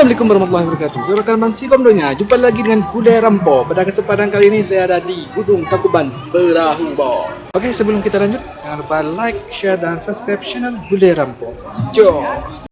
Assalamualaikum warahmatullahi wabarakatuh. Rekan masih komdonya, jumpa lagi dengan Kuda Rampo. Pada kesempatan kali ini saya ada di Gunung Tangkuban Perahu. Oke, sebelum kita lanjut, jangan lupa like, share, dan subscribe channel Kuda Rampo. Jos.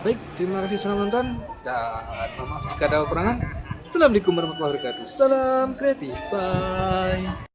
Baik, terima kasih sudah menonton dan maaf jika ada kekurangan. Assalamualaikum warahmatullahi wabarakatuh. Salam kreatif. Bye.